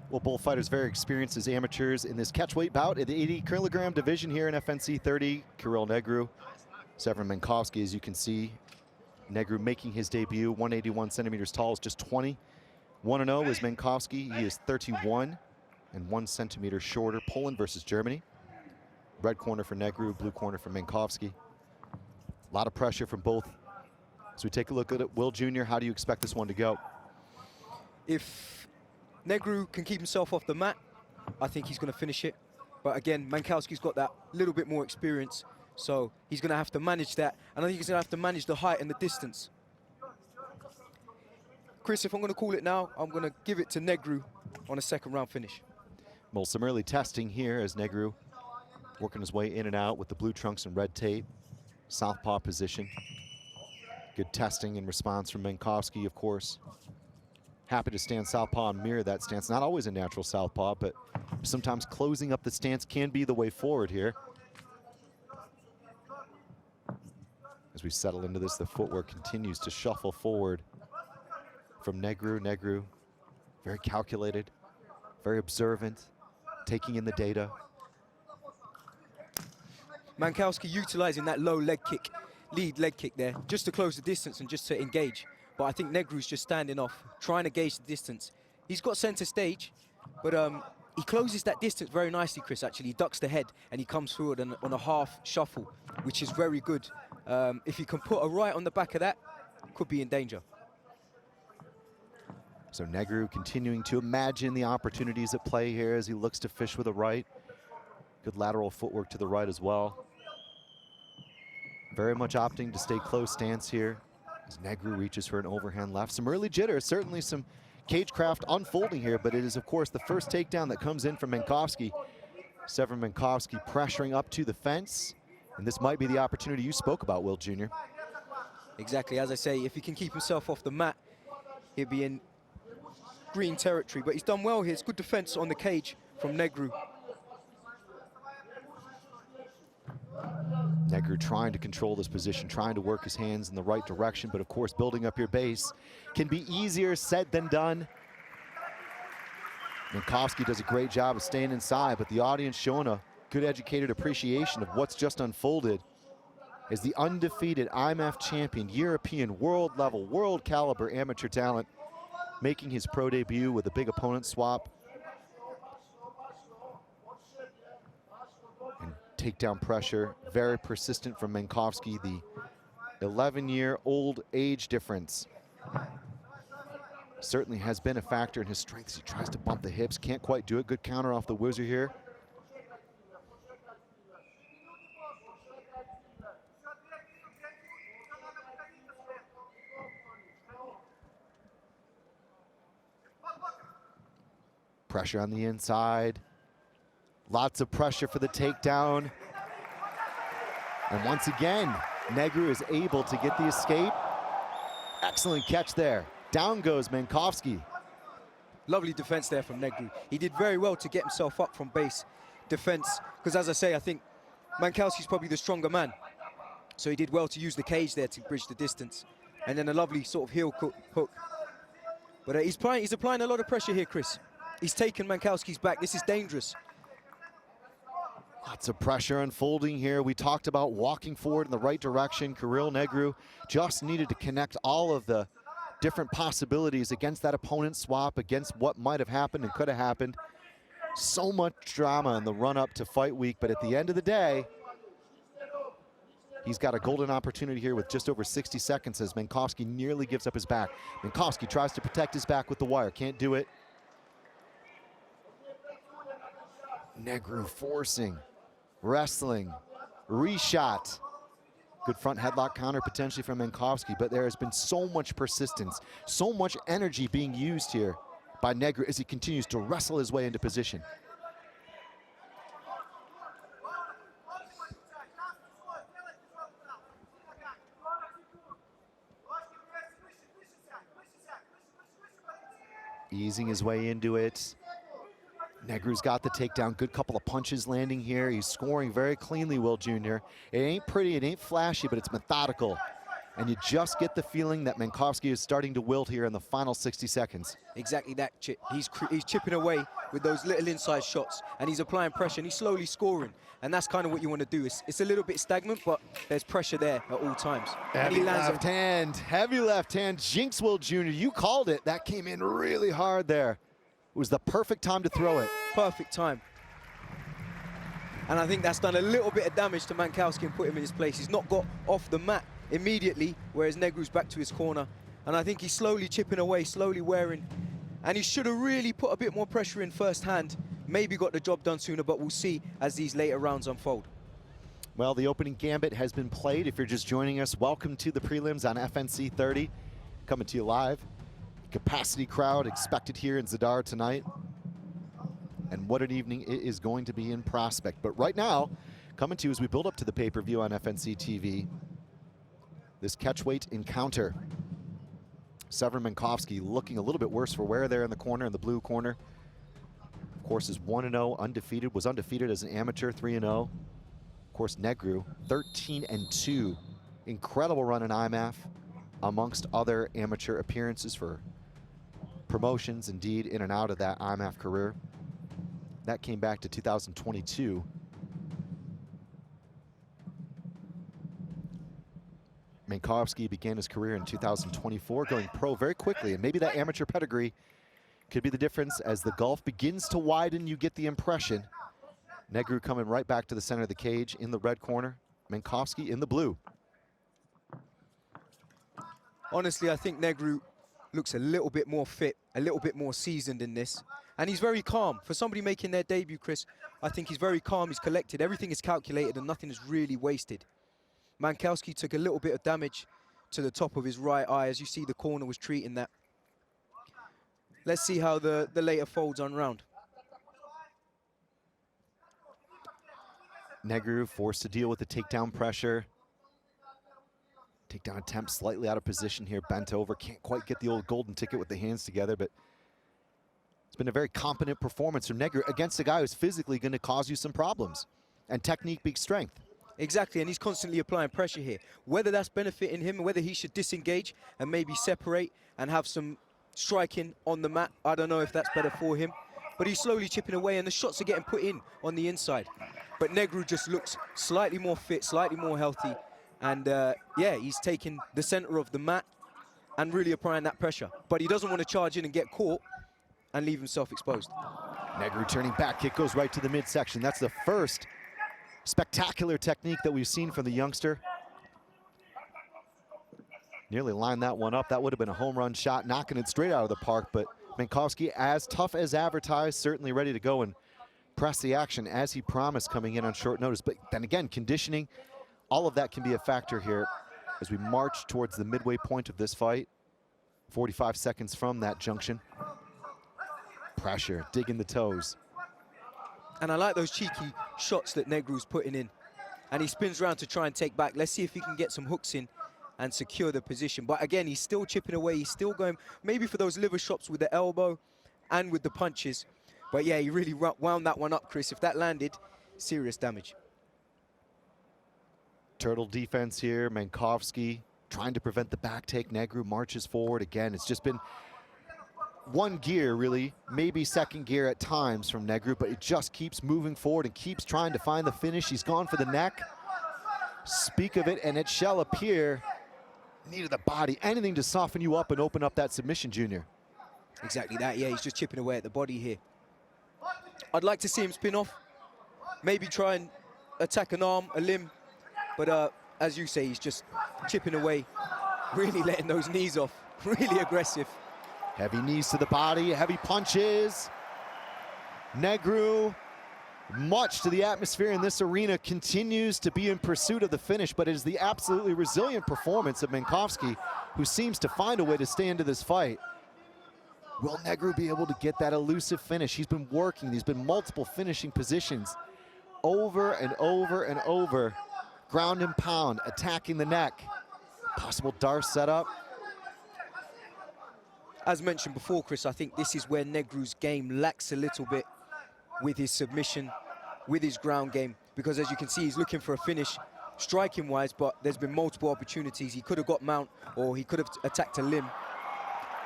Well, both fighters very experienced as amateurs in this catchweight bout at the 80 kilogram division here in FNC 30. Kirill NEGRU, Severin MANKOWSKI, as you can see. NEGRU making his debut, 181 centimeters tall, is just 20. 1-0 is MANKOWSKI. He is 31 and 1 centimeter shorter. Poland versus Germany. Red corner for NEGRU, blue corner for MANKOWSKI. A lot of pressure from both. As we take a look at it, Will Jr., how do you expect this one to go? If NEGRU can keep himself off the mat, I think he's going to finish it. But again, MANKOWSKI's got that little bit more experience, so he's going to have to manage that. And I think he's going to have to manage the height and the distance. Chris, if I'm going to call it now, I'm going to give it to NEGRU on a second round finish. Well, some early testing here as NEGRU working his way in and out with the blue trunks and red tape. Southpaw position. Good testing and response from MANKOWSKI, of course. Happy to stand southpaw and mirror that stance. Not always a natural southpaw, but sometimes closing up the stance can be the way forward here. As we settle into this, the footwork continues to shuffle forward from NEGRU. NEGRU, very calculated, very observant, taking in the data. MANKOWSKI utilizing that low leg kick, lead leg kick there, just to close the distance and just to engage. But I think NEGRU's just standing off, trying to gauge the distance. He's got center stage, but he closes that distance very nicely, Chris, actually. He ducks the head and he comes forward on a half shuffle, which is very good. If he can put a right on the back of that, could be in danger. So NEGRU continuing to imagine the opportunities at play here as he looks to fish with a right. Good lateral footwork to the right as well. Very much opting to stay close stance here as NEGRU reaches for an overhand left. Some early jitters, certainly some cagecraft unfolding here, but it is, of course, the first takedown that comes in from MANKOWSKI. Severin MANKOWSKI pressuring up to the fence, and this might be the opportunity you spoke about, Will Jr. Exactly, as I say, if he can keep himself off the mat, he'll be in green territory, but he's done well here. It's good defense on the cage from NEGRU. NEGRU trying to control this position, trying to work his hands in the right direction, but of course building up your base can be easier said than done. MANKOWSKI does a great job of staying inside, but the audience showing a good educated appreciation of what's just unfolded as the undefeated IMF champion, European, world level, world caliber amateur talent, making his pro debut with a big opponent swap. And takedown pressure, very persistent from MANKOWSKI. The 11-year-old age difference certainly has been a factor in his strengths. He tries to bump the hips, can't quite do it. Good counter off the whizzer here. Pressure on the inside. Lots of pressure for the takedown. And once again, NEGRU is able to get the escape. Excellent catch there. Down goes MANKOWSKI. Lovely defense there from NEGRU. He did very well to get himself up from base defense, because as I say, I think MANKOWSKI's probably the stronger man. So he did well to use the cage there to bridge the distance. And then a lovely sort of heel hook. But he's applying a lot of pressure here, Chris. He's taken MANKOWSKI's back. This is dangerous. Lots of pressure unfolding here. We talked about walking forward in the right direction. Kirill NEGRU just needed to connect all of the different possibilities against that opponent swap, against what might have happened and could have happened. So much drama in the run-up to fight week, but at the end of the day, he's got a golden opportunity here with just over 60 seconds as MANKOWSKI nearly gives up his back. MANKOWSKI tries to protect his back with the wire, can't do it. NEGRU forcing, wrestling, reshot. Good front headlock counter potentially from MANKOWSKI, but there has been so much persistence, so much energy being used here by NEGRU as he continues to wrestle his way into position. Easing his way into it. NEGRU's got the takedown, good couple of punches landing here. He's scoring very cleanly, Will Jr. It ain't pretty, it ain't flashy, but it's methodical. And you just get the feeling that MANKOWSKI is starting to wilt here in the final 60 seconds. Exactly that, Chip. He's chipping away with those little inside shots, and he's applying pressure, and he's slowly scoring. And that's kind of what you want to do. It's a little bit stagnant, but there's pressure there at all times. Heavy left hand, heavy left hand. Jinxwell Jr., you called it. That came in really hard there. It was the perfect time to throw it. Perfect time. And I think that's done a little bit of damage to MANKOWSKI and put him in his place. He's not got off the mat immediately, whereas NEGRU's back to his corner. And I think he's slowly chipping away, slowly wearing. And he should have really put a bit more pressure in first hand. Maybe got the job done sooner, but we'll see as these later rounds unfold. Well, the opening gambit has been played. If you're just joining us, welcome to the prelims on FNC 30. Coming to you live. Capacity crowd expected here in Zadar tonight. And what an evening it is going to be in Prospect. But right now, coming to you as we build up to the pay-per-view on FNC TV, this catchweight encounter. Severin MANKOWSKI looking a little bit worse for wear there in the corner, in the blue corner. Of course, is 1-0, undefeated, was undefeated as an amateur, 3-0. Of course, NEGRU, 13-2. Incredible run in IMAF, amongst other amateur appearances for promotions, indeed, in and out of that IMAF career. That came back to 2022. MANKOWSKI began his career in 2024, going pro very quickly, and maybe that amateur pedigree could be the difference. As the gulf begins to widen, you get the impression. NEGRU coming right back to the center of the cage in the red corner, MANKOWSKI in the blue. Honestly, I think NEGRU looks a little bit more fit, a little bit more seasoned in this. And he's very calm. For somebody making their debut, Chris, I think he's very calm, he's collected. Everything is calculated and nothing is really wasted. MANKOWSKI took a little bit of damage to the top of his right eye. As you see, the corner was treating that. Let's see how the later folds unround. NEGRU forced to deal with the takedown pressure. Takedown attempt slightly out of position here, bent over. Can't quite get the old golden ticket with the hands together, but it's been a very competent performance from NEGRU against a guy who's physically going to cause you some problems. And technique beats strength. Exactly, and he's constantly applying pressure here. Whether that's benefiting him, whether he should disengage and maybe separate and have some striking on the mat, I don't know if that's better for him. But he's slowly chipping away, and the shots are getting put in on the inside. But NEGRU just looks slightly more fit, slightly more healthy. And yeah, he's taking the center of the mat and really applying that pressure. But he doesn't want to charge in and get caught and leave himself exposed. NEGRU turning back kick goes right to the midsection. That's the first spectacular technique that we've seen from the youngster. Nearly lined that one up. That would have been a home run shot, knocking it straight out of the park. But MANKOWSKI, as tough as advertised, certainly ready to go and press the action as he promised coming in on short notice. But then again, conditioning, all of that can be a factor here as we march towards the midway point of this fight. 45 seconds from that junction. Pressure, digging the toes. And I like those cheeky shots that NEGRU's putting in. And he spins around to try and take back. Let's see if he can get some hooks in and secure the position. But again, he's still chipping away. He's still going maybe for those liver shots with the elbow and with the punches. But yeah, he really wound that one up, Chris. If that landed, serious damage. Turtle defense here. MANKOWSKI trying to prevent the back take. NEGRU marches forward again. It's just been one gear, really, maybe second gear at times from NEGRU, but it just keeps moving forward and keeps trying to find the finish. He's gone for the neck. Speak of it, and it shall appear. Needed the body, anything to soften you up and open up that submission, Junior. Exactly that, yeah, he's just chipping away at the body here. I'd like to see him spin off, maybe try and attack an arm, a limb, but as you say, he's just chipping away, really letting those knees off, really aggressive. Heavy knees to the body, heavy punches. NEGRU, much to the atmosphere in this arena, continues to be in pursuit of the finish, but it is the absolutely resilient performance of MANKOWSKI, who seems to find a way to stay into this fight. Will NEGRU be able to get that elusive finish? He's been working, there's been multiple finishing positions over and over and over. Ground and pound, attacking the neck. Possible Dar setup. As mentioned before, Chris, I think this is where NEGRU's game lacks a little bit with his submission, with his ground game, because as you can see, he's looking for a finish striking-wise, but there's been multiple opportunities. He could have got mount, or he could have attacked a limb.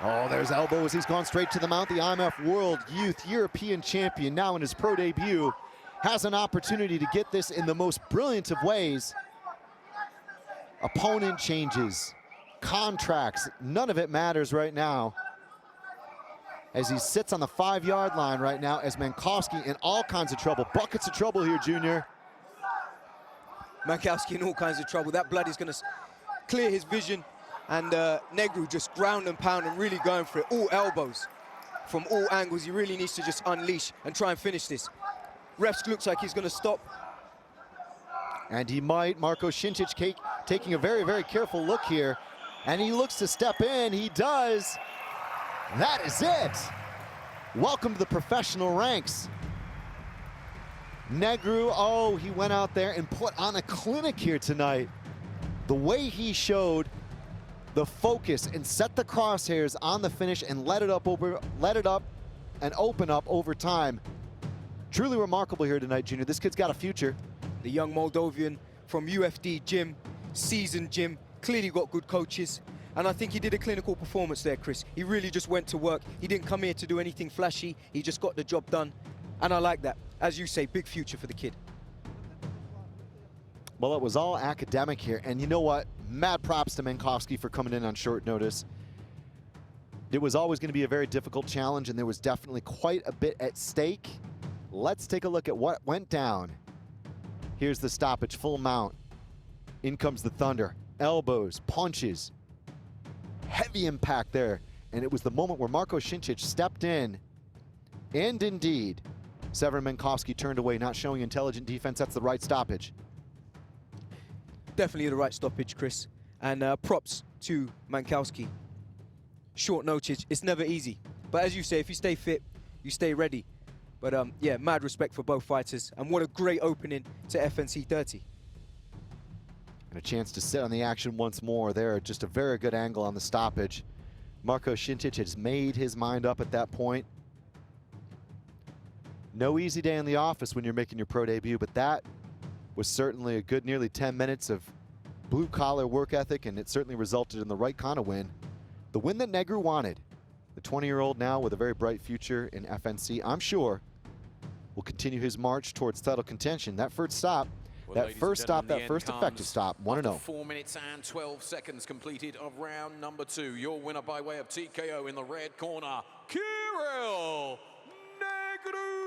Oh, there's elbows. He's gone straight to the mount. The IMF World Youth European Champion, now in his pro debut, has an opportunity to get this in the most brilliant of ways. Opponent changes, contracts, none of it matters right now, as he sits on the 5-yard line right now, as MANKOWSKI in all kinds of trouble. Buckets of trouble here, Junior. MANKOWSKI in all kinds of trouble. That blood is going to clear his vision. And NEGRU just ground and pound and really going for it. All elbows from all angles. He really needs to just unleash and try and finish this. Refs looks like he's going to stop. And he might. Marko Šincic taking a very, very careful look here. And he looks to step in. He does. That is it. Welcome to the professional ranks. NEGRU, oh, he went out there and put on a clinic here tonight. The way he showed the focus and set the crosshairs on the finish and let it up and open up over time. Truly remarkable here tonight, Junior. This kid's got a future. The young Moldovan from UFD gym, seasoned gym, clearly got good coaches. And I think he did a clinical performance there, Chris. He really just went to work. He didn't come here to do anything flashy. He just got the job done. And I like that. As you say, big future for the kid. Well, it was all academic here. And you know what? Mad props to MANKOWSKI for coming in on short notice. It was always going to be a very difficult challenge, and there was definitely quite a bit at stake. Let's take a look at what went down. Here's the stoppage, full mount. In comes the thunder. Elbows, punches. Heavy impact there. And it was the moment where Marko Šincic stepped in. And indeed, Severin MANKOWSKI turned away, not showing intelligent defense. That's the right stoppage. Definitely the right stoppage, Chris. And props to MANKOWSKI. Short notice, it's never easy. But as you say, if you stay fit, you stay ready. But yeah, mad respect for both fighters. And what a great opening to FNC 30. And a chance to sit on the action once more there. Just a very good angle on the stoppage. Marko Šincic has made his mind up at that point. No easy day in the office when you're making your pro debut, but that was certainly a good nearly 10 minutes of blue-collar work ethic, and it certainly resulted in the right kind of win. The win that NEGRU wanted. The 20-year-old now with a very bright future in FNC, I'm sure, will continue his march towards title contention. That first stop, that first effective stop, 1-0. 4 minutes and 12 seconds completed of round number 2. Your winner by way of TKO in the red corner, Kirill NEGRU.